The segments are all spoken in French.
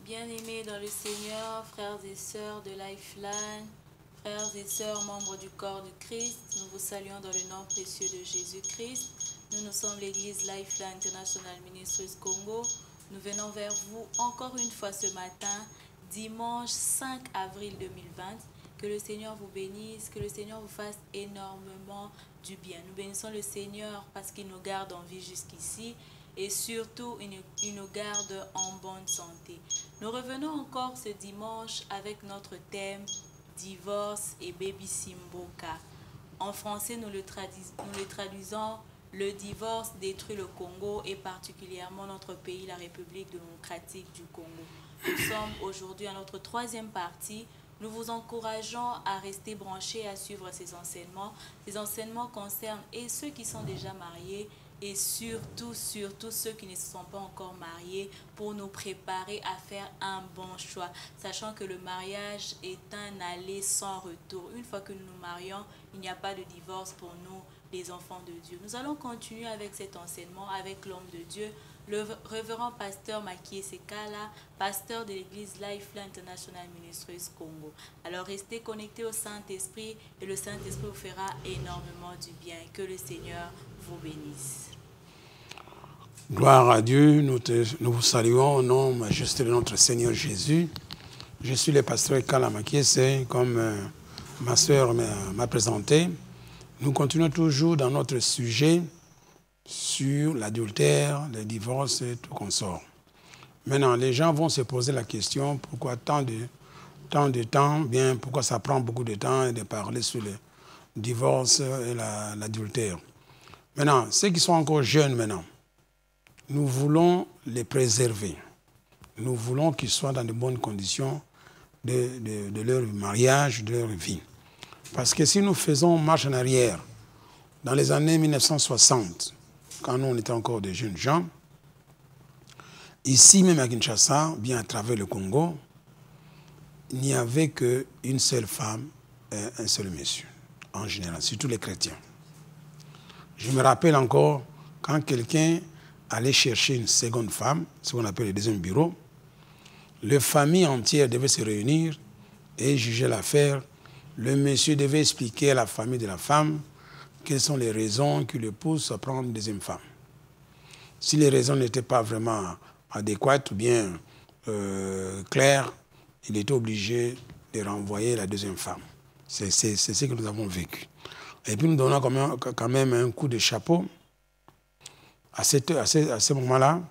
Bien-aimés dans le Seigneur, frères et sœurs de Lifeline, frères et sœurs membres du corps de Christ, nous vous saluons dans le nom précieux de Jésus-Christ. Nous sommes l'église Lifeline International Ministries Congo. Nous venons vers vous encore une fois ce matin, dimanche 5 avril 2020. Que le Seigneur vous bénisse, que le Seigneur vous fasse énormément du bien. Nous bénissons le Seigneur parce qu'il nous garde en vie jusqu'ici et surtout il nous garde en bonne santé. Nous revenons encore ce dimanche avec notre thème divorce et baby simboka. En français, nous le traduisons le divorce détruit le Congo et particulièrement notre pays, la République démocratique du Congo. Nous sommes aujourd'hui à notre troisième partie. Nous vous encourageons à rester branchés et à suivre ces enseignements. Ces enseignements concernent et ceux qui sont déjà mariés et surtout ceux qui ne se sont pas encore mariés pour nous préparer à faire un bon choix. Sachant que le mariage est un aller sans retour. Une fois que nous nous marions, il n'y a pas de divorce pour nous, les enfants de Dieu. Nous allons continuer avec cet enseignement avec l'homme de Dieu, le révérend pasteur Makie Sekala, pasteur de l'église Lifeline International Ministries Congo. Alors restez connectés au Saint-Esprit et le Saint-Esprit vous fera énormément du bien. Que le Seigneur vous bénisse. Gloire à Dieu, nous vous saluons au nom majesté de notre Seigneur Jésus. Je suis le pasteur Kala Makiese, comme ma soeur m'a présenté. Nous continuons toujours dans notre sujet sur l'adultère, le divorce et tout consort. Maintenant, les gens vont se poser la question, pourquoi tant de temps, bien pourquoi ça prend beaucoup de temps de parler sur le divorce et l'adultère. Maintenant, ceux qui sont encore jeunes maintenant, nous voulons les préserver. Nous voulons qu'ils soient dans de bonnes conditions de leur mariage, de leur vie. Parce que si nous faisons marche en arrière, dans les années 1960, quand nous on était encore des jeunes gens, ici même à Kinshasa, bien à travers le Congo, il n'y avait qu'une seule femme et un seul monsieur, en général, surtout les chrétiens. Je me rappelle encore, quand quelqu'un allait chercher une seconde femme, ce qu'on appelle le deuxième bureau, les familles entières devaient se réunir et juger l'affaire. Le monsieur devait expliquer à la famille de la femme quelles sont les raisons qui le poussent à prendre une deuxième femme. Si les raisons n'étaient pas vraiment adéquates ou bien claires, il était obligé de renvoyer la deuxième femme. C'est ce que nous avons vécu. Et puis nous donnons quand même un coup de chapeau. À ce moment-là,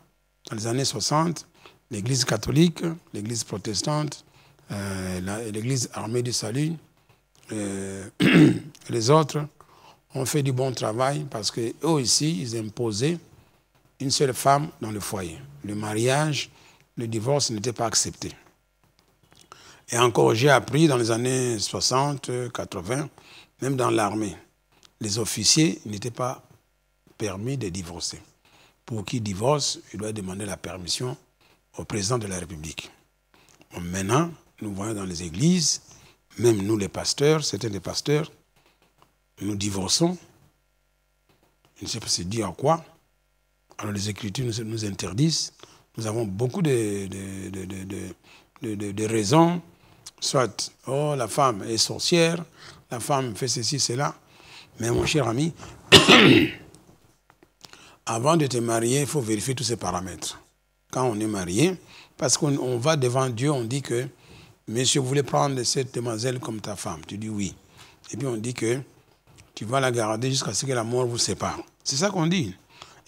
dans les années 60, l'Église catholique, l'Église protestante, l'Église armée du salut, les autres ont fait du bon travail parce qu'eux aussi, ils imposaient une seule femme dans le foyer. Le mariage, le divorce n'était pas accepté. Et encore, j'ai appris dans les années 60, 80, même dans l'armée, les officiers n'étaient pas permis de divorcer. Pour qui divorce, il doit demander la permission au président de la République. Bon, maintenant, nous voyons dans les églises, même nous les pasteurs, certains des pasteurs, nous divorçons. Je ne sais pas si dire quoi. Alors les Écritures nous interdisent. Nous avons beaucoup de raisons. Soit, oh, la femme est sorcière, la femme fait ceci, cela. Mais mon cher ami, avant de te marier, il faut vérifier tous ces paramètres. Quand on est marié, parce qu'on va devant Dieu, on dit que monsieur, vous voulez prendre cette demoiselle comme ta femme? Tu dis oui. Et puis on dit que tu vas la garder jusqu'à ce que la mort vous sépare. C'est ça qu'on dit.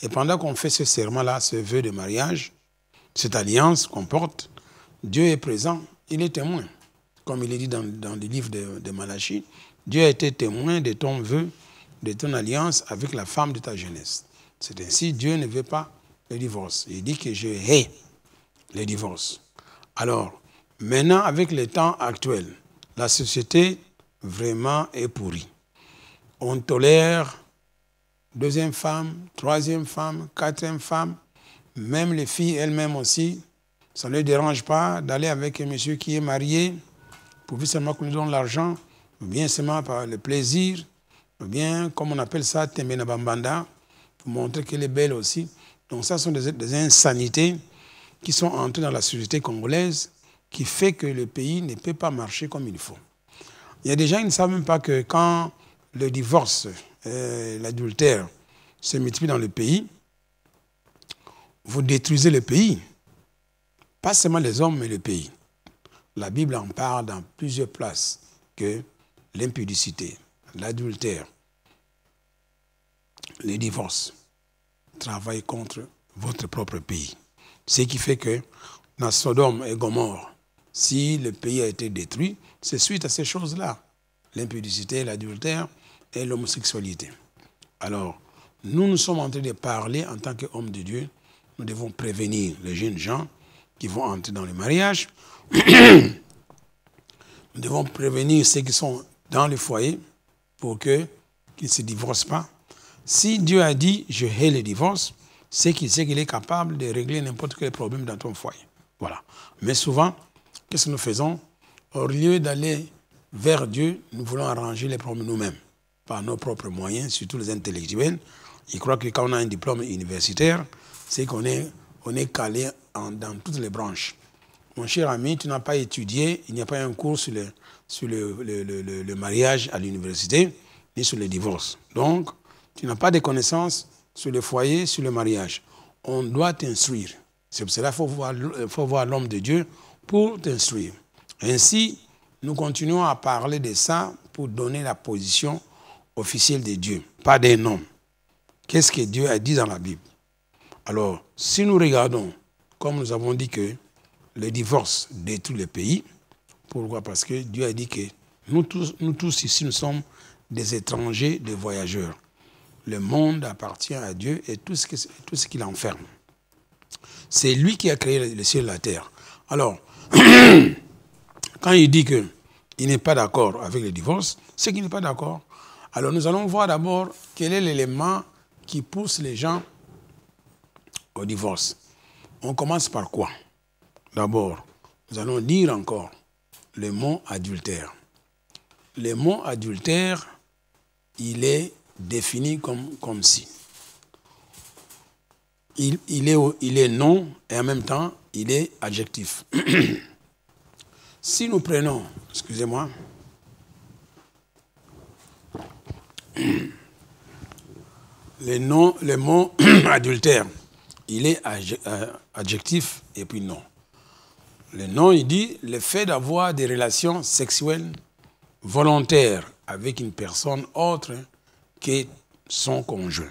Et pendant qu'on fait ce serment-là, ce vœu de mariage, cette alliance qu'on porte, Dieu est présent, il est témoin. Comme il est dit dans le livre de Malachie, Dieu a été témoin de ton vœu, de ton alliance avec la femme de ta jeunesse. C'est ainsi, Dieu ne veut pas le divorce. Il dit que je hais le divorce. Alors, maintenant, avec le temps actuel, la société vraiment est pourrie. On tolère deuxième femme, troisième femme, quatrième femme, même les filles elles-mêmes aussi. Ça ne les dérange pas d'aller avec un monsieur qui est marié, pourvu seulement qu'on lui donne l'argent, ou bien seulement par le plaisir, ou bien, comme on appelle ça, Tembena Bambanda, pour montrer qu'elle est belle aussi. Donc ça sont des insanités qui sont entrés dans la société congolaise qui fait que le pays ne peut pas marcher comme il faut. Il y a des gens qui ne savent même pas que quand le divorce, l'adultère se multiplie dans le pays, vous détruisez le pays. Pas seulement les hommes, mais le pays. La Bible en parle dans plusieurs places que l'impudicité, l'adultère, les divorces travaillent contre votre propre pays. Ce qui fait que dans Sodome et Gomorrhe, si le pays a été détruit, c'est suite à ces choses-là. L'impudicité, l'adultère et l'homosexualité. Alors, nous sommes en train de parler en tant qu'hommes de Dieu. Nous devons prévenir les jeunes gens qui vont entrer dans le mariage. Nous devons prévenir ceux qui sont dans le foyer pour qu'ils ne se divorcent pas. Si Dieu a dit « je hais le divorce », c'est qu'il sait qu'il est capable de régler n'importe quel problème dans ton foyer. Voilà. Mais souvent, qu'est-ce que nous faisons? Au lieu d'aller vers Dieu, nous voulons arranger les problèmes nous-mêmes, par nos propres moyens, surtout les intellectuels. Ils croient que quand on a un diplôme universitaire, c'est qu'on est calé dans toutes les branches. Mon cher ami, tu n'as pas étudié, il n'y a pas un cours sur le mariage à l'université, ni sur le divorce. Donc, tu n'as pas de connaissances sur le foyer, sur le mariage. On doit t'instruire. C'est pour cela qu'il faut voir l'homme de Dieu pour t'instruire. Ainsi, nous continuons à parler de ça pour donner la position officielle de Dieu, pas des noms. Qu'est-ce que Dieu a dit dans la Bible? Alors, si nous regardons, comme nous avons dit que le divorce détruit le pays, pourquoi? Parce que Dieu a dit que nous tous ici, nous sommes des étrangers, des voyageurs. Le monde appartient à Dieu et tout ce qu'il enferme. C'est lui qui a créé le ciel et la terre. Alors, quand il dit qu'il n'est pas d'accord avec le divorce, c'est qu'il n'est pas d'accord. Alors nous allons voir d'abord quel est l'élément qui pousse les gens au divorce. On commence par quoi? D'abord, nous allons lire encore le mot adultère. Le mot adultère, il est défini comme si. Il est nom et en même temps, il est adjectif. Si nous prenons, excusez-moi, le mot adultère, il est adjectif et puis non. Le nom, il dit le fait d'avoir des relations sexuelles volontaires avec une personne autre que son conjoint.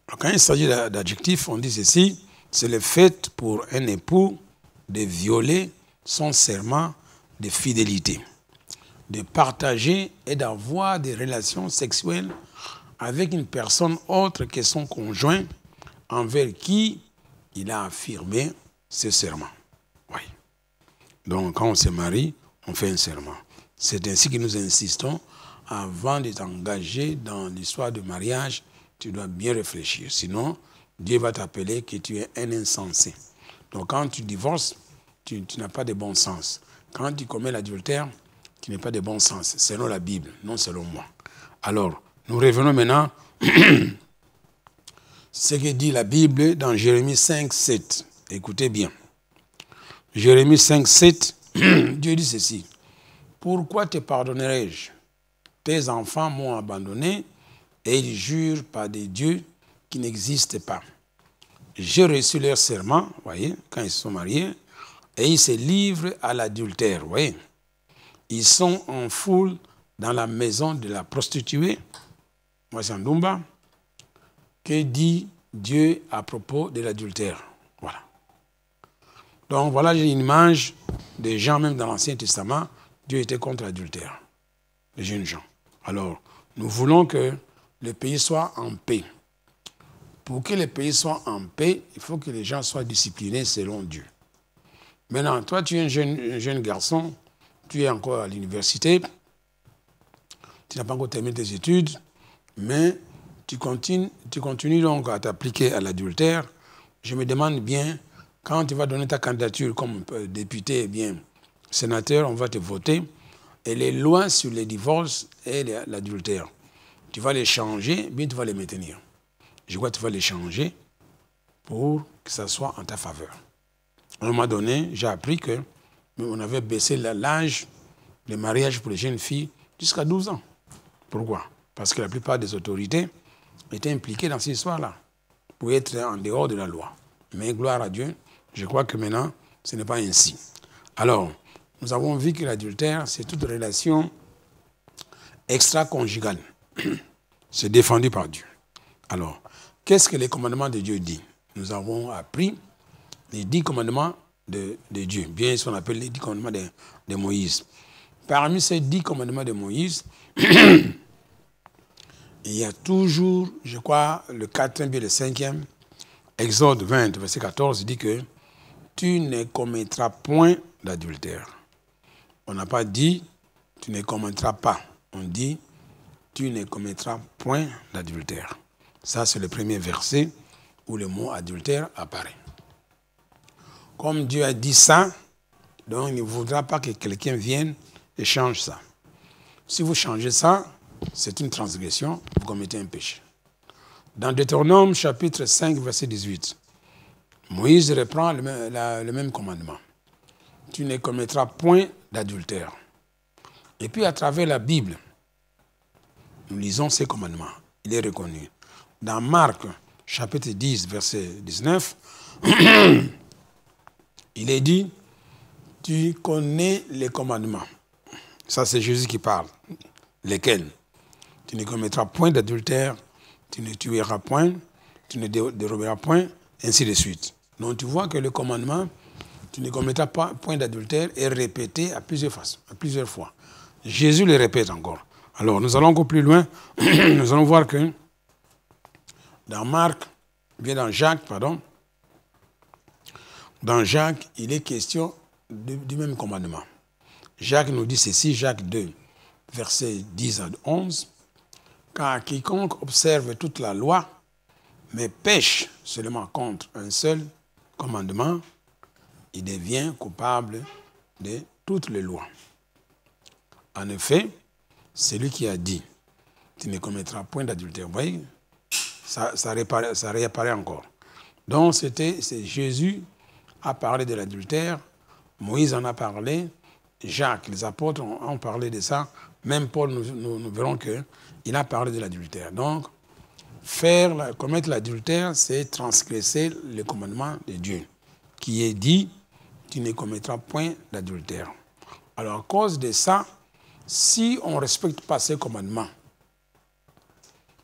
Alors, quand il s'agit d'adjectif, on dit ceci, c'est le fait pour un époux de violer son serment de fidélité, de partager et d'avoir des relations sexuelles avec une personne autre que son conjoint envers qui il a affirmé ce serment. Oui. Donc, quand on se marie, on fait un serment. C'est ainsi que nous insistons, avant de t'engager dans l'histoire du mariage, tu dois bien réfléchir. Sinon, Dieu va t'appeler que tu es un insensé. Donc, quand tu divorces, tu n'as pas de bon sens. Quand tu commets l'adultère, tu n'as pas de bon sens, selon la Bible, non selon moi. Alors, nous revenons maintenant ce que dit la Bible dans Jérémie 5, 7. Écoutez bien. Jérémie 5, 7, Dieu dit ceci. Pourquoi te pardonnerai-je? Tes enfants m'ont abandonné et ils jurent par des dieux qui n'existent pas. J'ai reçu leur serment, voyez, quand ils se sont mariés, et ils se livrent à l'adultère, voyez. Ils sont en foule dans la maison de la prostituée, moi c'est Ndumba, que dit Dieu à propos de l'adultère. Voilà. Donc voilà une image des gens, même dans l'Ancien Testament, Dieu était contre l'adultère, les jeunes gens. Alors, nous voulons que le pays soit en paix. Pour que le pays soit en paix, il faut que les gens soient disciplinés selon Dieu. Maintenant, toi, tu es un jeune garçon, tu es encore à l'université, tu n'as pas encore terminé tes études, mais tu continues donc à t'appliquer à l'adultère. Je me demande bien, quand tu vas donner ta candidature comme député, bien sénateur, on va te voter, et les lois sur les divorces et l'adultère, tu vas les changer, bien tu vas les maintenir. Je crois que tu vas les changer pour que ça soit en ta faveur. À un moment donné, j'ai appris qu'on avait baissé l'âge de mariage pour les jeunes filles jusqu'à 12 ans. Pourquoi? Parce que la plupart des autorités étaient impliquées dans cette histoire-là, pour être en dehors de la loi. Mais gloire à Dieu, je crois que maintenant, ce n'est pas ainsi. Alors, nous avons vu que l'adultère, c'est toute relation extra-conjugale. C'est défendu par Dieu. Alors, qu'est-ce que les commandements de Dieu disent? Nous avons appris les 10 commandements de Dieu, bien ce qu'on appelle les 10 commandements de Moïse. Parmi ces 10 commandements de Moïse, il y a toujours, je crois, le 4e et le 5e, Exode 20, verset 14, dit que tu ne commettras point d'adultère. On n'a pas dit tu ne commettras pas. On dit tu ne commettras point d'adultère. Ça, c'est le premier verset où le mot adultère apparaît. Comme Dieu a dit ça, donc il ne voudra pas que quelqu'un vienne et change ça. Si vous changez ça, c'est une transgression, vous commettez un péché. Dans Deutéronome, chapitre 5, verset 18, Moïse reprend le même commandement. Tu ne commettras point d'adultère. Et puis à travers la Bible, nous lisons ces commandements. Il est reconnu. Dans Marc, chapitre 10, verset 19, il est dit, tu connais les commandements. Ça, c'est Jésus qui parle. Lesquels? Tu ne commettras point d'adultère, tu ne tueras point, tu ne déroberas point, ainsi de suite. Donc tu vois que le commandement, tu ne commettras pas point d'adultère, est répété à plusieurs fois. Jésus le répète encore. Alors nous allons encore plus loin. Nous allons voir que dans Jacques, il est question du même commandement. Jacques nous dit ceci, Jacques 2, versets 10 à 11. Car quiconque observe toute la loi, mais pêche seulement contre un seul commandement, il devient coupable de toutes les lois. En effet, celui qui a dit, tu ne commettras point d'adultère. Vous voyez, ça réapparaît encore. Donc, c'est Jésus a parlé de l'adultère, Moïse en a parlé, Jacques, les apôtres ont parlé de ça, même Paul, nous verrons qu'il a parlé de l'adultère. Donc, commettre l'adultère, c'est transgresser le commandement de Dieu, qui est dit, tu ne commettras point d'adultère. Alors, à cause de ça, si on ne respecte pas ces commandements,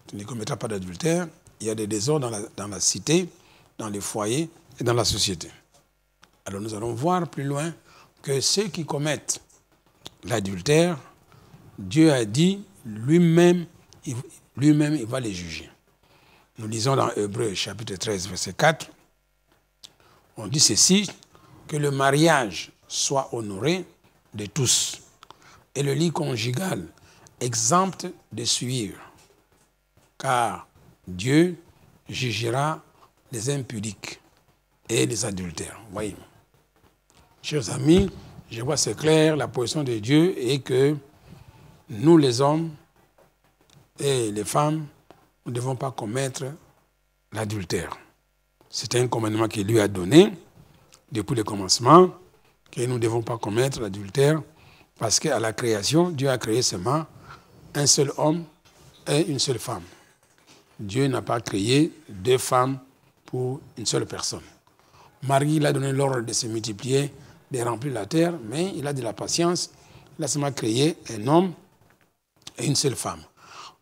tu ne commettras pas d'adultère, il y a des désordres dans la cité, dans les foyers et dans la société. Alors nous allons voir plus loin que ceux qui commettent l'adultère, Dieu a dit lui-même, il va les juger. Nous lisons dans Hébreux chapitre 13, verset 4, on dit ceci, que le mariage soit honoré de tous et le lit conjugal exempt de souillure, car Dieu jugera les impudiques et les adultères. Voyez. Chers amis, je vois c'est clair, la position de Dieu est que nous les hommes et les femmes, nous ne devons pas commettre l'adultère. C'est un commandement qu'il lui a donné depuis le commencement, que nous ne devons pas commettre l'adultère, parce qu'à la création, Dieu a créé seulement un seul homme et une seule femme. Dieu n'a pas créé 2 femmes pour une seule personne. Marie, il a donné l'ordre de se multiplier, de remplir la terre, mais il a de la patience. Il a seulement créé un homme et une seule femme.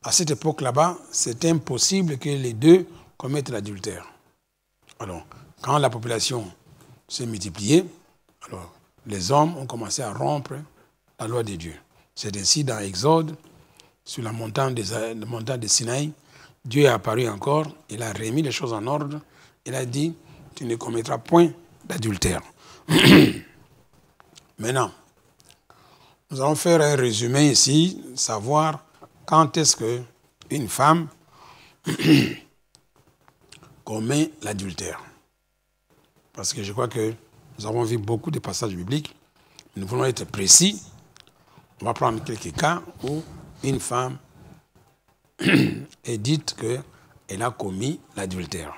À cette époque là-bas, c'est impossible que les 2 commettent l'adultère. Alors, quand la population s'est multipliée, alors les hommes ont commencé à rompre la loi de Dieu. C'est ainsi dans Exode, sur la montagne de Sinaï, Dieu est apparu encore, il a remis les choses en ordre, il a dit, tu ne commettras point d'adultère. Maintenant, nous allons faire un résumé ici, savoir quand est-ce qu'une femme commet l'adultère. Parce que je crois que nous avons vu beaucoup de passages bibliques, nous voulons être précis. On va prendre quelques cas où une femme est dite qu'elle a commis l'adultère.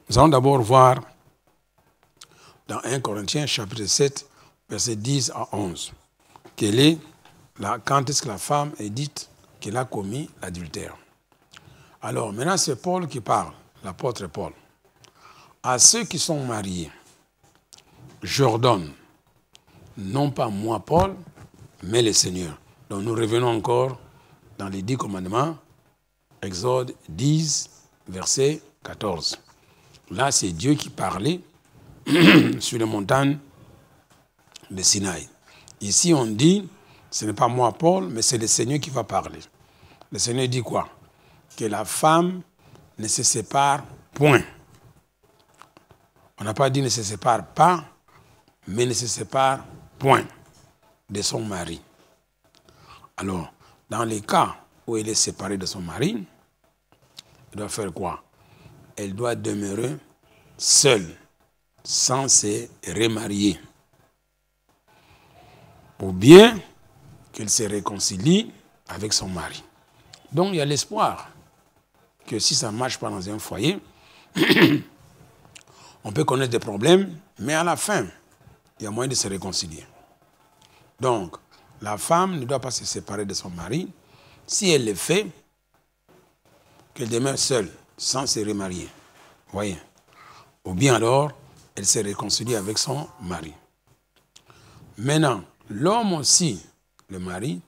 Nous allons d'abord voir dans 1 Corinthiens chapitre 7, versets 10 à 11, quand est-ce que la femme est dite qu'elle a commis l'adultère. Alors maintenant c'est Paul qui parle, l'apôtre Paul. À ceux qui sont mariés, j'ordonne, non pas moi Paul, mais le Seigneur. Donc nous revenons encore dans les 10 commandements, Exode 10, verset 14. Là, c'est Dieu qui parlait sur les montagnes de Sinaï. Ici, on dit, ce n'est pas moi Paul, mais c'est le Seigneur qui va parler. Le Seigneur dit quoi? Que la femme ne se sépare point. On n'a pas dit ne se sépare pas, mais ne se sépare point de son mari. Alors, dans les cas où elle est séparée de son mari, elle doit faire quoi? Elle doit demeurer seule, sans se remarier. Ou bien qu'elle se réconcilie avec son mari. Donc, il y a l'espoir que si ça ne marche pas dans un foyer, on peut connaître des problèmes, mais à la fin, il y a moyen de se réconcilier. Donc, la femme ne doit pas se séparer de son mari. Si elle le fait, qu'elle demeure seule, sans se remarier. Voyez. Ou bien alors, elle se réconcilie avec son mari. Maintenant, l'homme aussi, le mari,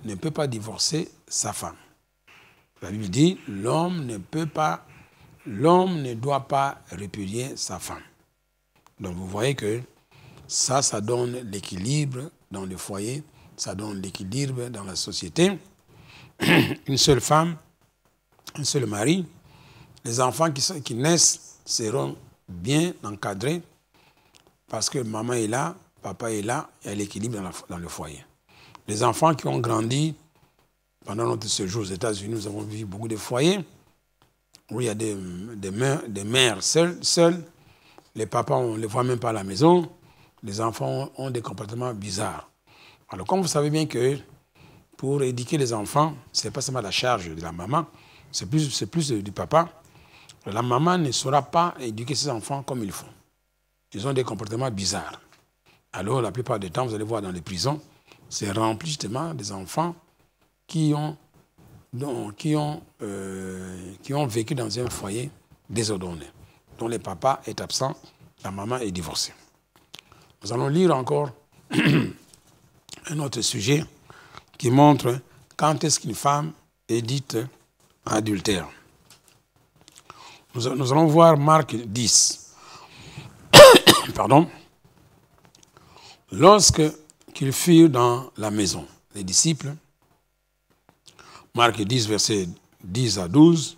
ne peut pas divorcer sa femme. La Bible dit, l'homme ne doit pas répudier sa femme. Donc vous voyez que ça donne l'équilibre dans le foyer, ça donne l'équilibre dans la société. Une seule femme, un seul mari, les enfants qui naissent seront bien encadrés parce que maman est là, papa est là, il y a l'équilibre dans le foyer. Les enfants qui ont grandi pendant notre séjour aux États-Unis, nous avons vu beaucoup de foyers où il y a des mères seules. Les papas, on ne les voit même pas à la maison. Les enfants ont des comportements bizarres. Alors, comme vous savez bien que pour éduquer les enfants, ce n'est pas seulement la charge de la maman, c'est plus du papa. La maman ne saura pas éduquer ses enfants comme il faut. Ils ont des comportements bizarres. Alors, la plupart du temps, vous allez voir dans les prisons, c'est rempli justement des enfants qui ont vécu dans un foyer désordonné, dont le papa est absent, la maman est divorcée. Nous allons lire encore un autre sujet qui montre quand est-ce qu'une femme est dite adultère. Nous allons voir Marc 10. Pardon. Lorsqu'ils furent dans la maison, les disciples, Marc 10, versets 10 à 12,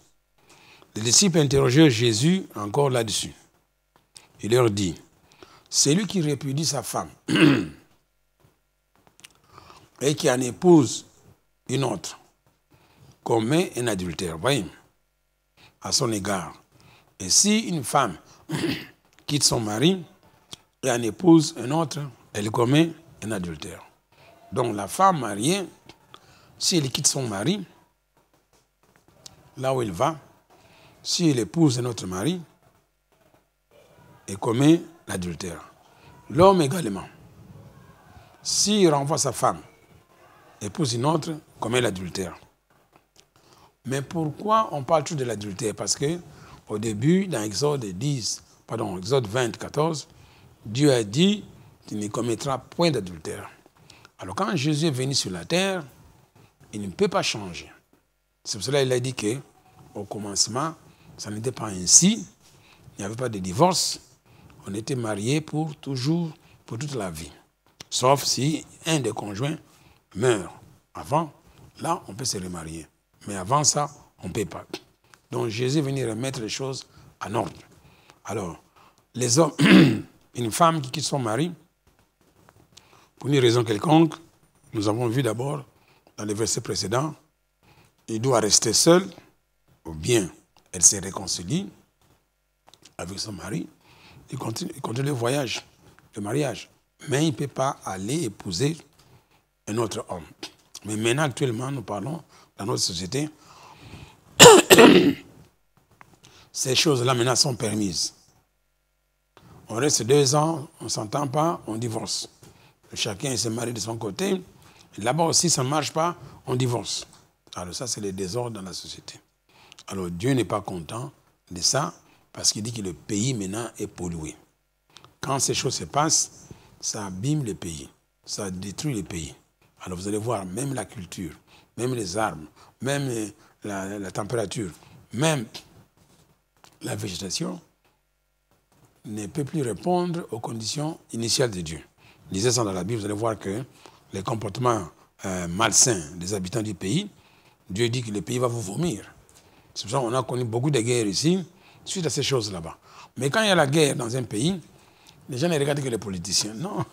les disciples interrogèrent Jésus encore là-dessus. Il leur dit, celui qui répudie sa femme et qui en épouse une autre commet un adultère, voyez, à son égard. Et si une femme quitte son mari et en épouse un autre, elle commet un adultère. Donc la femme mariée, si elle quitte son mari, là où elle va, si elle épouse un autre mari, elle commet l'adultère. L'homme également, s'il renvoie sa femme, épouse une autre, commet l'adultère. Mais pourquoi on parle toujours de l'adultère? Parce que au début, dans Exode 20, 14, Dieu a dit qu'il ne commettra point d'adultère. Alors quand Jésus est venu sur la terre, il ne peut pas changer. C'est pour cela qu'il a dit qu'au commencement, ça n'était pas ainsi. Il n'y avait pas de divorce. On était mariés pour toujours, pour toute la vie. Sauf si un des conjoints meurt avant, là, on peut se remarier. Mais avant ça, on ne peut pas. Donc Jésus est venu remettre les choses en ordre. Alors, les hommes, une femme qui quitte son mari, pour une raison quelconque, nous avons vu d'abord dans les versets précédents, il doit rester seul, ou bien elle se réconcilie avec son mari, il continue le voyage, le mariage. Mais il ne peut pas aller épouser un autre homme. Mais maintenant, actuellement, nous parlons dans notre société, ces choses-là maintenant sont permises. On reste 2 ans, on ne s'entend pas, on divorce. Chacun se marie de son côté. Là-bas aussi, ça ne marche pas, on divorce. Alors ça, c'est le désordre dans la société. Alors Dieu n'est pas content de ça parce qu'il dit que le pays maintenant est pollué. Quand ces choses se passent, ça abîme le pays, ça détruit le pays. Alors vous allez voir, même la culture, même les arbres, même la température, même la végétation ne peut plus répondre aux conditions initiales de Dieu. Lisez ça dans la Bible, vous allez voir que les comportements malsains des habitants du pays, Dieu dit que le pays va vous vomir. C'est pour ça qu'on a connu beaucoup de guerres ici, suite à ces choses là-bas. Mais quand il y a la guerre dans un pays, les gens ne regardent que les politiciens. Non,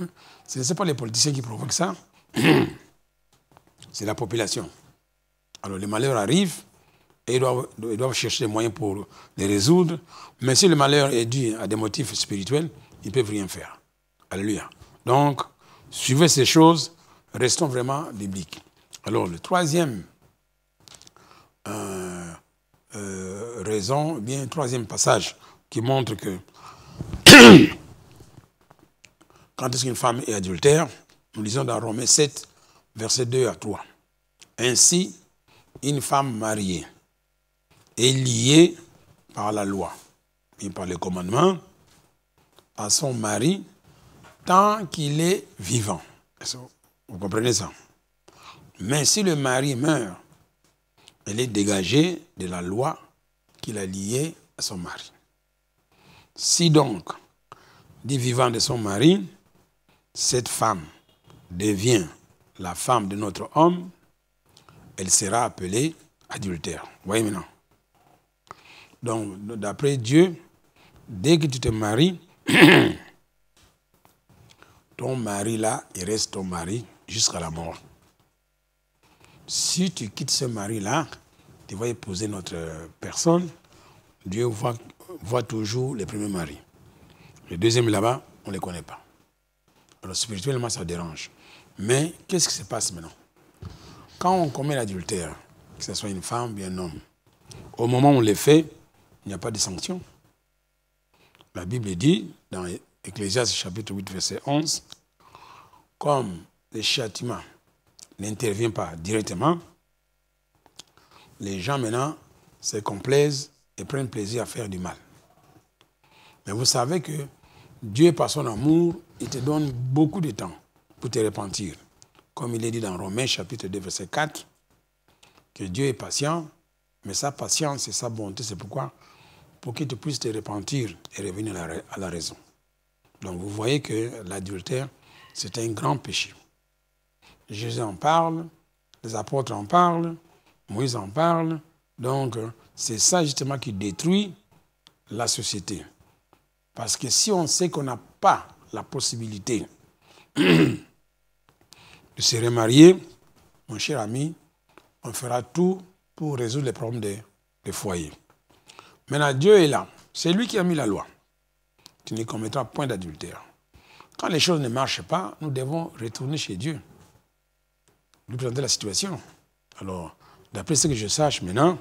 ce n'est pas les politiciens qui provoquent ça, c'est la population. Alors les malheurs arrivent et ils doivent chercher des moyens pour les résoudre. Mais si le malheur est dû à des motifs spirituels, ils ne peuvent rien faire. Alléluia. Donc, suivez ces choses, restons vraiment bibliques. Alors, le troisième raison, bien troisième passage qui montre que quand est-ce qu'une femme est adultère, nous lisons dans Romains 7, versets 2 à 3. Ainsi, une femme mariée est liée par la loi et par les commandements à son mari tant qu'il est vivant. Vous comprenez ça? Mais si le mari meurt, elle est dégagée de la loi qui l'a liée à son mari. Si donc, dit vivant de son mari, cette femme devient la femme de notre homme, elle sera appelée adultère. Vous voyez maintenant? Donc, d'après Dieu, dès que tu te maries, ton mari là, il reste ton mari jusqu'à la mort. Si tu quittes ce mari-là, tu vas épouser notre personne, Dieu voit toujours les premiers maris. Les deuxièmes là-bas, on ne les connaît pas. Alors spirituellement, ça dérange. Mais qu'est-ce qui se passe maintenant? Quand on commet l'adultère, que ce soit une femme ou bien un homme, au moment où on le fait, il n'y a pas de sanction. La Bible dit, dans Ecclésiaste chapitre 8, verset 11, comme le châtiment n'intervient pas directement, les gens maintenant se complaisent et prennent plaisir à faire du mal. Mais vous savez que Dieu, par son amour, il te donne beaucoup de temps pour te repentir. Comme il est dit dans Romains chapitre 2, verset 4, que Dieu est patient, mais sa patience et sa bonté, c'est pourquoi? Pour que tu puisses te repentir et revenir à la raison. Donc vous voyez que l'adultère, c'est un grand péché. Jésus en parle, les apôtres en parlent, Moïse en parle. Donc, c'est ça justement qui détruit la société. Parce que si on sait qu'on n'a pas la possibilité de se remarier, mon cher ami, on fera tout pour résoudre les problèmes des foyers. Maintenant, Dieu est là. C'est lui qui a mis la loi. Tu ne commettras point d'adultère. Quand les choses ne marchent pas, nous devons retourner chez Dieu. Lui présenter la situation. Alors, d'après ce que je sache maintenant,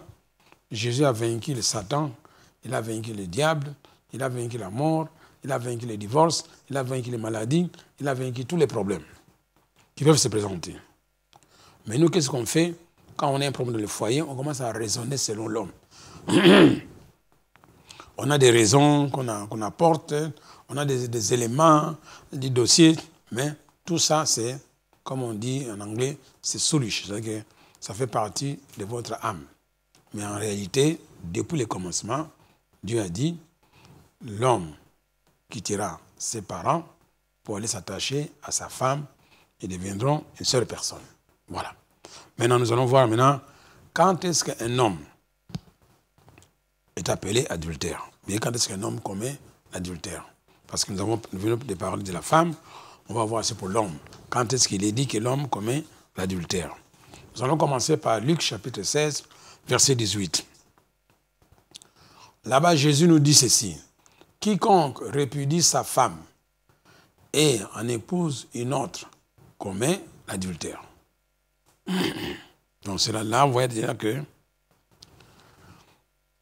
Jésus a vaincu le Satan, il a vaincu le diable, il a vaincu la mort, il a vaincu les divorces, il a vaincu les maladies, il a vaincu tous les problèmes qui peuvent se présenter. Mais nous, qu'est-ce qu'on fait? Quand on a un problème dans le foyer, on commence à raisonner selon l'homme. On a des raisons qu'on apporte, on a des éléments, des dossiers, mais tout ça, c'est, comme on dit en anglais, c'est soulish, c'est-à-dire que ça fait partie de votre âme. Mais en réalité, depuis le commencement, Dieu a dit, l'homme quittera ses parents pour aller s'attacher à sa femme et deviendront une seule personne. Voilà. Maintenant, nous allons voir maintenant, quand est-ce qu'un homme est appelé adultère? Bien, quand est-ce qu'un homme commet l'adultère? Parce que nous venons de parler de la femme, on va voir c'est pour l'homme. Quand est-ce qu'il est dit que l'homme commet l'adultère? Nous allons commencer par Luc chapitre 16, verset 18. Là-bas, Jésus nous dit ceci. Quiconque répudie sa femme et en épouse une autre commet l'adultère. Donc c'est là, vous voyez déjà que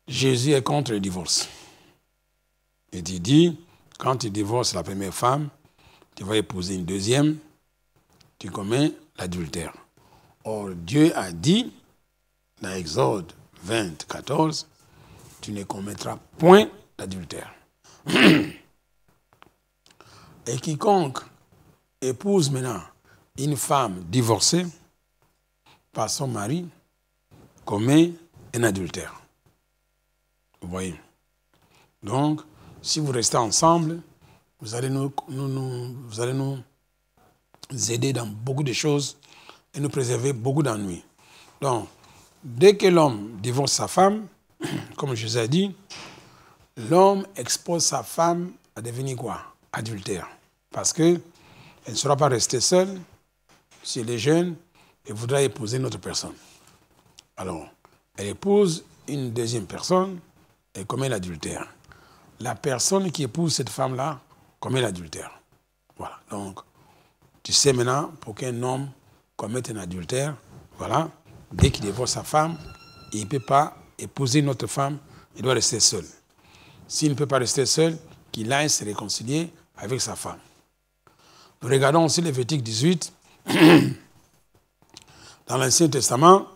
Jésus est contre le divorce. Et il dit, quand tu divorces la première femme, tu vas épouser une deuxième, tu commets l'adultère. Or, Dieu a dit, dans Exode 20, 14, tu ne commettras point d'adultère. Et quiconque épouse maintenant une femme divorcée par son mari commet un adultère. Vous voyez? Donc, si vous restez ensemble, vous allez nous aider dans beaucoup de choses et nous préserver beaucoup d'ennuis. Donc, dès que l'homme divorce sa femme, comme je vous ai dit, l'homme expose sa femme à devenir quoi? Adultère. Parce qu'elle ne sera pas restée seule si elle est jeune et voudra épouser une autre personne. Alors, elle épouse une deuxième personne et commet l'adultère. La personne qui épouse cette femme-là commet l'adultère. Voilà. Donc, tu sais maintenant, pour qu'un homme commette un adultère, voilà, dès qu'il divorce sa femme, il ne peut pas épouser une autre femme, il doit rester seul. S'il ne peut pas rester seul, qu'il aille se réconcilier avec sa femme. Nous regardons aussi Lévitique 18. Dans l'Ancien Testament,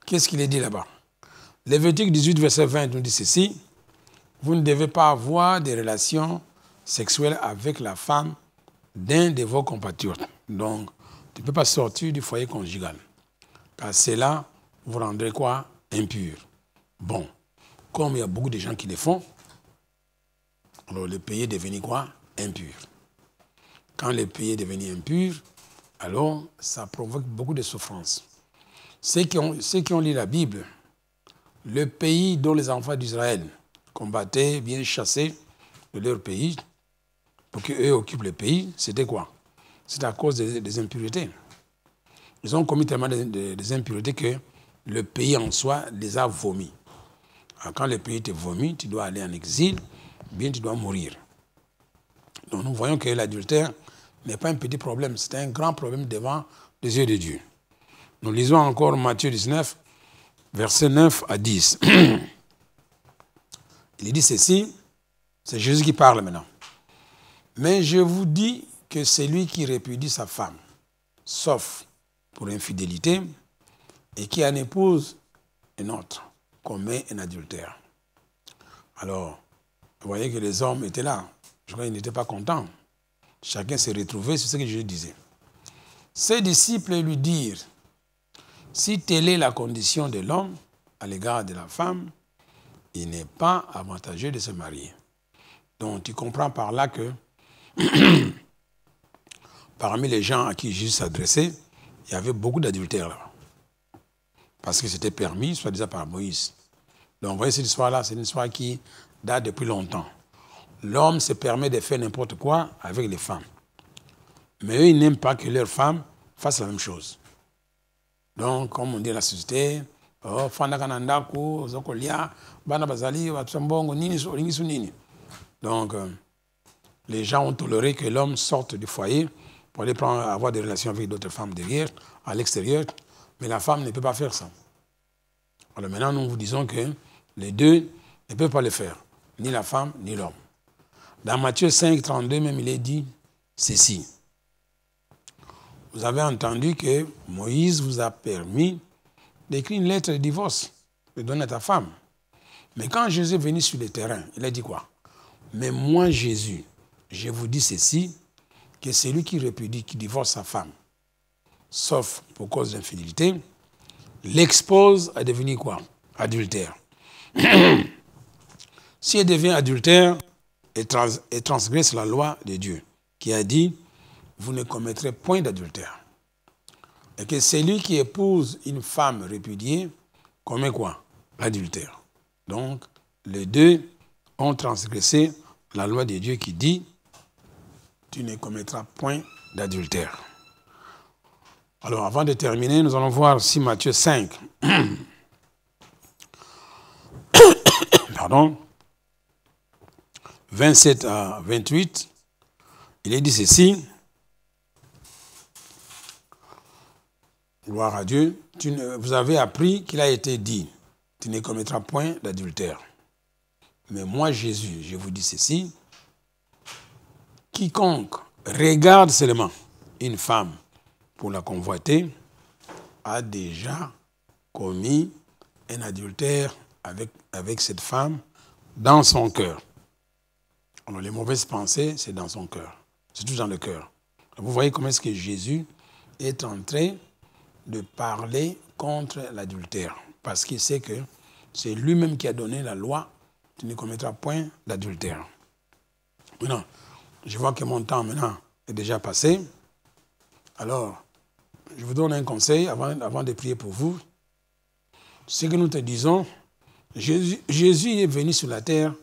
qu'est-ce qu'il est dit là-bas? Lévitique 18, verset 20 nous dit ceci. Vous ne devez pas avoir des relations sexuelles avec la femme d'un de vos compatriotes. Donc, tu ne peux pas sortir du foyer conjugal. Car cela vous rendrait quoi? Impur. Bon, comme il y a beaucoup de gens qui le font, alors le pays est devenu quoi? Impur. Quand le pays est devenu impur, alors ça provoque beaucoup de souffrances. Ceux qui ont lu la Bible, le pays dont les enfants d'Israël combattaient, bien chassés de leur pays, pour qu'eux occupent le pays, c'était quoi? C'était à cause des impuretés. Ils ont commis tellement des impuretés que le pays en soi les a vomis. Alors, quand le pays te vomit, tu dois aller en exil, bien tu dois mourir. Donc nous voyons que l'adultère n'est pas un petit problème, c'est un grand problème devant les yeux de Dieu. Nous lisons encore Matthieu 19, versets 9 à 10. Il dit ceci, c'est Jésus qui parle maintenant. Mais je vous dis que celui qui répudie sa femme, sauf pour infidélité, et qui en épouse une autre, commet un adultère. Alors, vous voyez que les hommes étaient là. Je crois qu'ils n'étaient pas contents. Chacun s'est retrouvé sur ce que Jésus disait. Ses disciples lui dirent, si telle est la condition de l'homme à l'égard de la femme, il n'est pas avantageux de se marier. Donc, tu comprends par là que parmi les gens à qui Jésus s'adressait, il y avait beaucoup d'adultères là. Parce que c'était permis, soi-disant par Moïse. Donc, vous voyez, cette histoire-là, c'est une histoire qui date depuis longtemps. L'homme se permet de faire n'importe quoi avec les femmes. Mais eux, ils n'aiment pas que leurs femmes fassent la même chose. Donc, comme on dit à la société, donc, les gens ont toléré que l'homme sorte du foyer pour aller avoir des relations avec d'autres femmes derrière, à l'extérieur, mais la femme ne peut pas faire ça. Alors maintenant, nous vous disons que les deux ne peuvent pas le faire, ni la femme, ni l'homme. Dans Matthieu 5, 32, même, il est dit ceci. Vous avez entendu que Moïse vous a permis d'écrire une lettre de divorce, de donner à ta femme. Mais quand Jésus est venu sur le terrain, il a dit quoi? Mais moi, Jésus, je vous dis ceci, que celui qui répudie, qui divorce sa femme, sauf pour cause d'infidélité, l'expose à devenir quoi? Adultère. Si elle devient adultère, elle transgresse la loi de Dieu, qui a dit, vous ne commettrez point d'adultère. Et que celui qui épouse une femme répudiée commet quoi? L'adultère. Donc, les deux ont transgressé la loi de Dieu qui dit, tu ne commettras point d'adultère. Alors, avant de terminer, nous allons voir si Matthieu 5, pardon, 27 à 28, il est dit ceci, gloire à Dieu, vous avez appris qu'il a été dit, tu ne commettras point d'adultère. Mais moi, Jésus, je vous dis ceci, quiconque regarde seulement une femme pour la convoiter a déjà commis un adultère avec cette femme dans son cœur. Alors les mauvaises pensées, c'est dans son cœur. C'est tout dans le cœur. Vous voyez comment est-ce que Jésus est en train de parler contre l'adultère. Parce qu'il sait que c'est lui-même qui a donné la loi, tu ne commettras point d'adultère. Maintenant, je vois que mon temps maintenant est déjà passé. Alors, je vous donne un conseil avant de prier pour vous. Ce que nous te disons, Jésus est venu sur la terre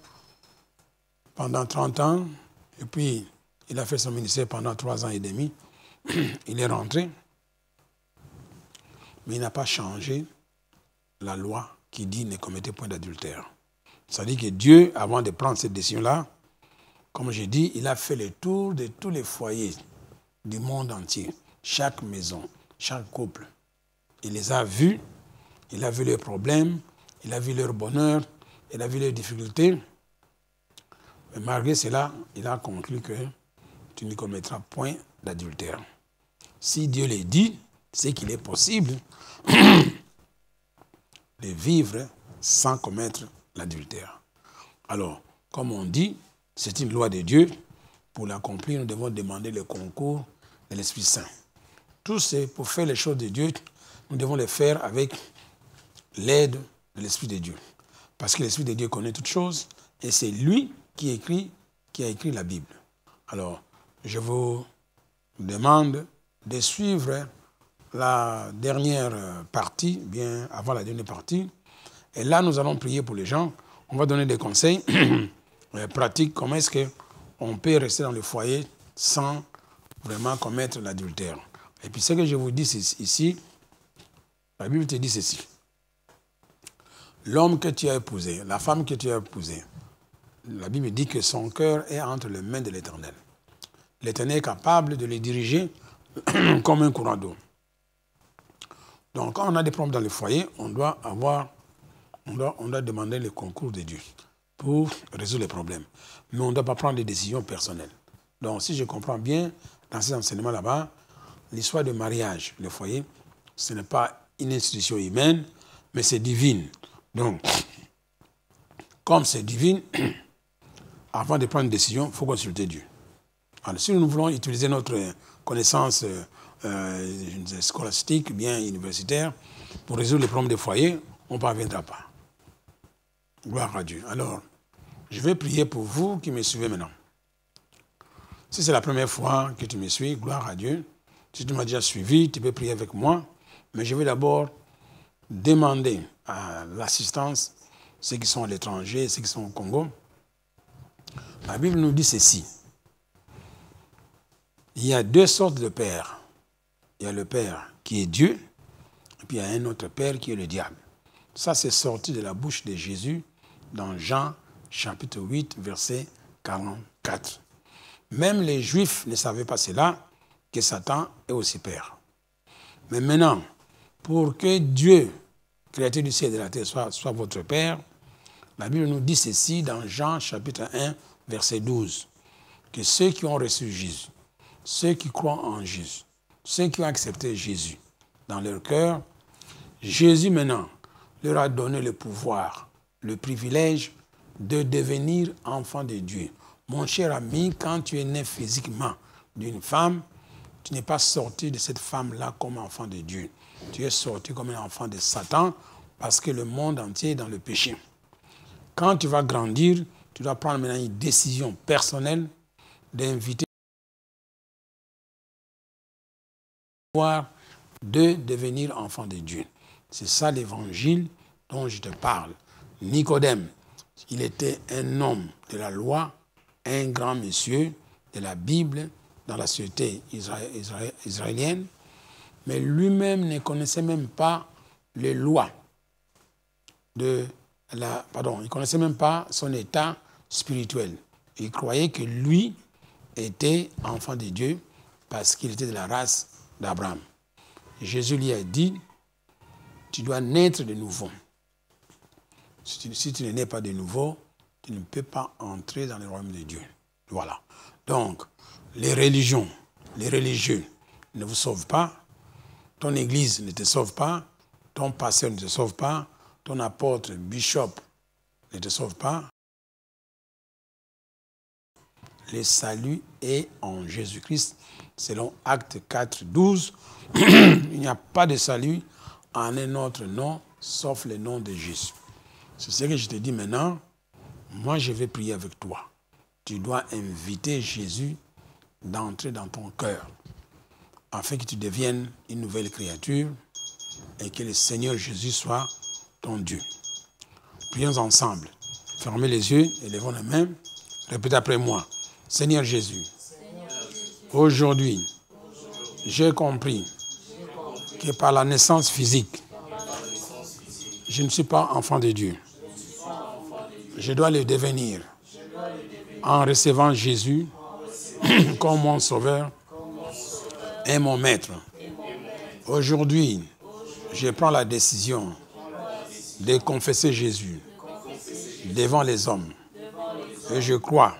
pendant 30 ans, et puis il a fait son ministère pendant 3 ans et demi. Il est rentré, mais il n'a pas changé la loi qui dit ne commettez point d'adultère. C'est-à-dire que Dieu, avant de prendre cette décision-là, comme j'ai dit, il a fait le tour de tous les foyers du monde entier, chaque maison, chaque couple. Il les a vus, il a vu leurs problèmes, il a vu leur bonheur, il a vu leurs difficultés. Mais malgré cela, il a conclu que tu ne commettras point d'adultère. Si Dieu le dit, c'est qu'il est possible de vivre sans commettre l'adultère. Alors, comme on dit, c'est une loi de Dieu. Pour l'accomplir, nous devons demander le concours de l'Esprit Saint. Tout c'est pour faire les choses de Dieu, nous devons les faire avec l'aide de l'Esprit de Dieu. Parce que l'Esprit de Dieu connaît toutes choses et c'est lui qui a écrit la Bible. Alors, je vous demande de suivre la dernière partie, bien avant la dernière partie. Et là, nous allons prier pour les gens. On va donner des conseils pratiques. Comment est-ce qu'on peut rester dans le foyer sans vraiment commettre l'adultère. Et puis ce que je vous dis ici, la Bible te dit ceci. L'homme que tu as épousé, la femme que tu as épousée, la Bible dit que son cœur est entre les mains de l'Éternel. L'Éternel est capable de les diriger comme un courant d'eau. Donc, quand on a des problèmes dans le foyer, on doit demander le concours de Dieu pour résoudre les problèmes. Mais on ne doit pas prendre des décisions personnelles. Donc, si je comprends bien, dans ces enseignements là-bas, l'histoire de mariage, le foyer, ce n'est pas une institution humaine, mais c'est divine. Donc, comme c'est divine, avant de prendre une décision, il faut consulter Dieu. Alors, si nous voulons utiliser notre connaissance scolastique, bien universitaire, pour résoudre les problèmes des foyers, on ne parviendra pas. Gloire à Dieu. Alors, je vais prier pour vous qui me suivez maintenant. Si c'est la première fois que tu me suis, gloire à Dieu. Si tu m'as déjà suivi, tu peux prier avec moi. Mais je vais d'abord demander à l'assistance, ceux qui sont à l'étranger, ceux qui sont au Congo. La Bible nous dit ceci. Il y a deux sortes de pères. Il y a le Père qui est Dieu, et puis il y a un autre Père qui est le diable. Ça, c'est sorti de la bouche de Jésus dans Jean chapitre 8, verset 44. Même les Juifs ne savaient pas cela, que Satan est aussi Père. Mais maintenant, pour que Dieu, créateur du ciel et de la terre, soit votre Père, la Bible nous dit ceci dans Jean chapitre 1, verset 12, que ceux qui ont reçu Jésus, ceux qui croient en Jésus, ceux qui ont accepté Jésus dans leur cœur, Jésus maintenant leur a donné le pouvoir, le privilège de devenir enfant de Dieu. Mon cher ami, quand tu es né physiquement d'une femme, tu n'es pas sorti de cette femme-là comme enfant de Dieu. Tu es sorti comme un enfant de Satan parce que le monde entier est dans le péché. Quand tu vas grandir, tu dois prendre maintenant une décision personnelle d'inviter de devenir enfant de Dieu. C'est ça l'évangile dont je te parle. Nicodème, il était un homme de la loi, un grand monsieur de la Bible dans la société israélienne, mais lui-même ne connaissait même pas les lois il ne connaissait même pas son état spirituel. Il croyait que lui était enfant de Dieu parce qu'il était de la race d'Abraham. Jésus lui a dit, tu dois naître de nouveau. Si tu n'es pas de nouveau, tu ne peux pas entrer dans le royaume de Dieu. Voilà. Donc, les religions, les religieux ne vous sauvent pas, ton église ne te sauve pas, ton pasteur ne te sauve pas, ton apôtre, bishop ne te sauve pas. Le salut est en Jésus-Christ, selon Actes 4, 12. Il n'y a pas de salut en un autre nom, sauf le nom de Jésus. C'est ce que je te dis maintenant. Moi, je vais prier avec toi. Tu dois inviter Jésus d'entrer dans ton cœur, afin que tu deviennes une nouvelle créature et que le Seigneur Jésus soit ton Dieu. Prions ensemble. Fermez les yeux et levons les mains. Répétez après moi. Seigneur Jésus, aujourd'hui, j'ai compris que par la naissance physique, je ne suis pas enfant de Dieu. Je dois le devenir en recevant Jésus comme mon sauveur et mon maître. Aujourd'hui, je prends la décision de confesser Jésus devant les hommes. Et je crois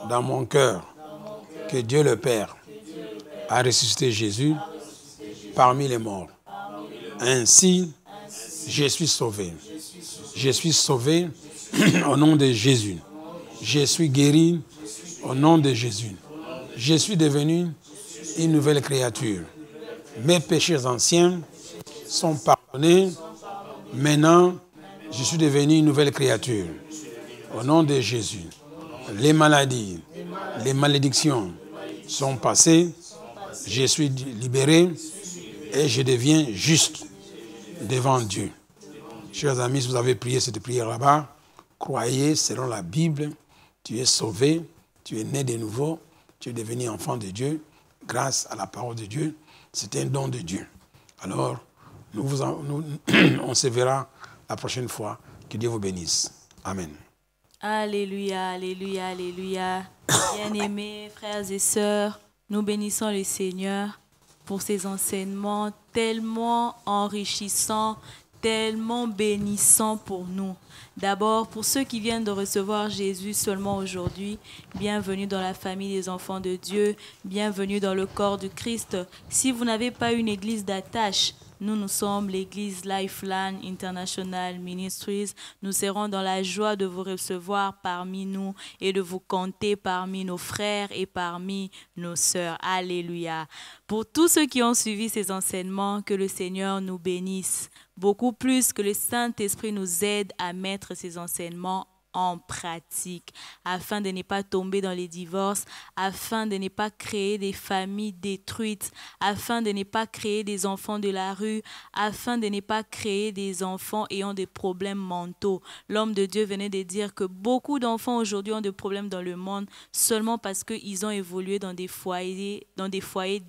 dans mon cœur que Dieu le Père a ressuscité Jésus parmi les morts. Ainsi, je suis sauvé. Je suis sauvé au nom de Jésus. Je suis guéri au nom de Jésus. Je suis devenu une nouvelle créature. Mes péchés anciens sont pardonnés. Maintenant, je suis devenu une nouvelle créature. Au nom de Jésus. Les maladies, les malédictions sont passées. Je suis libéré et je deviens juste devant Dieu. Chers amis, si vous avez prié cette prière là-bas, croyez selon la Bible, tu es sauvé, tu es né de nouveau, tu es devenu enfant de Dieu grâce à la parole de Dieu. C'est un don de Dieu. Alors, on se verra la prochaine fois. Que Dieu vous bénisse. Amen. Alléluia, alléluia, alléluia. Bien-aimés, frères et sœurs, nous bénissons le Seigneur pour ses enseignements tellement enrichissants, tellement bénissants pour nous. D'abord, pour ceux qui viennent de recevoir Jésus seulement aujourd'hui, bienvenue dans la famille des enfants de Dieu, bienvenue dans le corps du Christ. Si vous n'avez pas une église d'attache, nous sommes l'église Lifeline International Ministries. Nous serons dans la joie de vous recevoir parmi nous et de vous compter parmi nos frères et parmi nos sœurs. Alléluia. Pour tous ceux qui ont suivi ces enseignements, que le Seigneur nous bénisse. Beaucoup plus que le Saint-Esprit nous aide à mettre ces enseignements en pratique, afin de ne pas tomber dans les divorces, afin de ne pas créer des familles détruites, afin de ne pas créer des enfants de la rue, afin de ne pas créer des enfants ayant des problèmes mentaux. L'homme de Dieu venait de dire que beaucoup d'enfants aujourd'hui ont des problèmes dans le monde seulement parce qu'ils ont évolué dans des foyers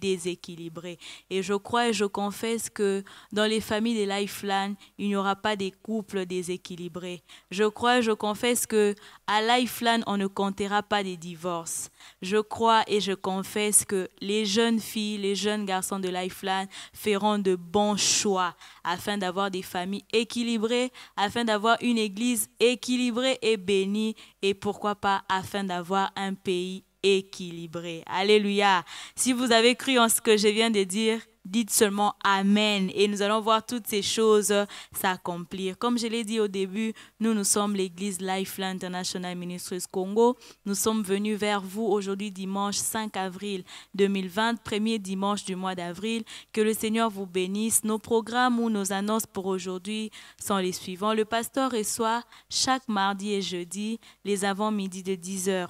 déséquilibrés. Et je crois et je confesse que dans les familles de Lifeline, il n'y aura pas des couples déséquilibrés. Je crois et je confesse que à Lifeline, on ne comptera pas des divorces. Je crois et je confesse que les jeunes filles, les jeunes garçons de Lifeline feront de bons choix afin d'avoir des familles équilibrées, afin d'avoir une église équilibrée et bénie et pourquoi pas afin d'avoir un pays équilibré. Alléluia. Si vous avez cru en ce que je viens de dire, dites seulement Amen et nous allons voir toutes ces choses s'accomplir. Comme je l'ai dit au début, nous sommes l'église Lifeline International Ministries Congo. Nous sommes venus vers vous aujourd'hui dimanche 5 avril 2020, premier dimanche du mois d'avril. Que le Seigneur vous bénisse. Nos programmes ou nos annonces pour aujourd'hui sont les suivants. Le pasteur reçoit chaque mardi et jeudi les avant-midi de 10h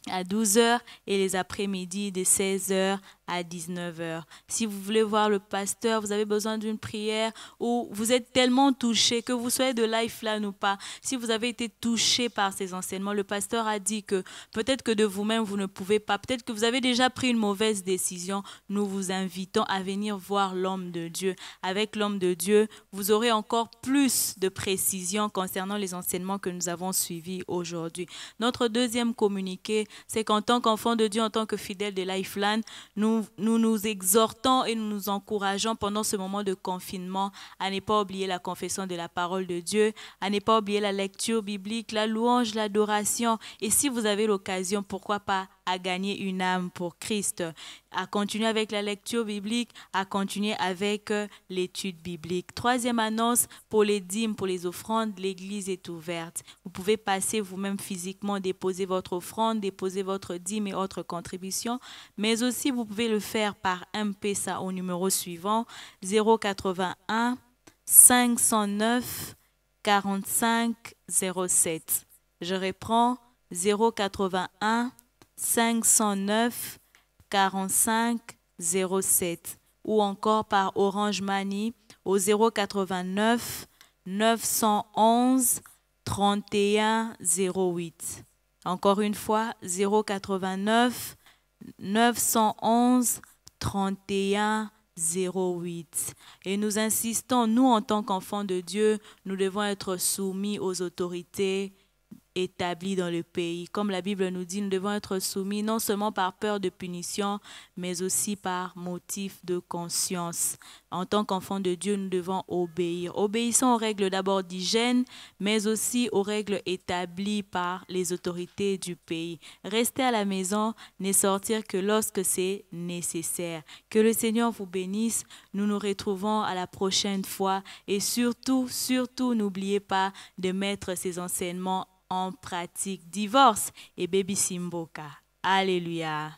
à 12h et les après-midi de 16h à 19h. Si vous voulez voir le pasteur, vous avez besoin d'une prière ou vous êtes tellement touché, que vous soyez de Lifeline ou pas, si vous avez été touché par ces enseignements, le pasteur a dit que peut-être que de vous-même vous ne pouvez pas, peut-être que vous avez déjà pris une mauvaise décision, nous vous invitons à venir voir l'homme de Dieu. Avec l'homme de Dieu, vous aurez encore plus de précisions concernant les enseignements que nous avons suivis aujourd'hui. Notre deuxième communiqué, c'est qu'en tant qu'enfant de Dieu, en tant que fidèle de Lifeline, nous nous exhortons et nous nous encourageons pendant ce moment de confinement à ne pas oublier la confession de la parole de Dieu, à ne pas oublier la lecture biblique, la louange, l'adoration. Et si vous avez l'occasion, pourquoi pas à gagner une âme pour Christ, à continuer avec la lecture biblique, à continuer avec l'étude biblique. Troisième annonce, pour les dîmes, pour les offrandes, l'église est ouverte. Vous pouvez passer vous-même physiquement, déposer votre offrande, déposer votre dîme et autres contributions, mais aussi vous pouvez le faire par M-Pesa au numéro suivant 081 509 45 07. Je reprends 081 509 45 07 ou encore par Orange Money au 089 911 31 08. Encore une fois, 089 911 31 08. Et nous insistons, nous en tant qu'enfants de Dieu, nous devons être soumis aux autorités établis dans le pays. Comme la Bible nous dit, nous devons être soumis non seulement par peur de punition, mais aussi par motif de conscience. En tant qu'enfants de Dieu, nous devons obéir. Obéissons aux règles d'abord d'hygiène, mais aussi aux règles établies par les autorités du pays. Rester à la maison, ne sortir que lorsque c'est nécessaire. Que le Seigneur vous bénisse. Nous nous retrouvons à la prochaine fois. Et surtout, n'oubliez pas de mettre ces enseignements en pratique. Divorce et baby simboka. Alléluia.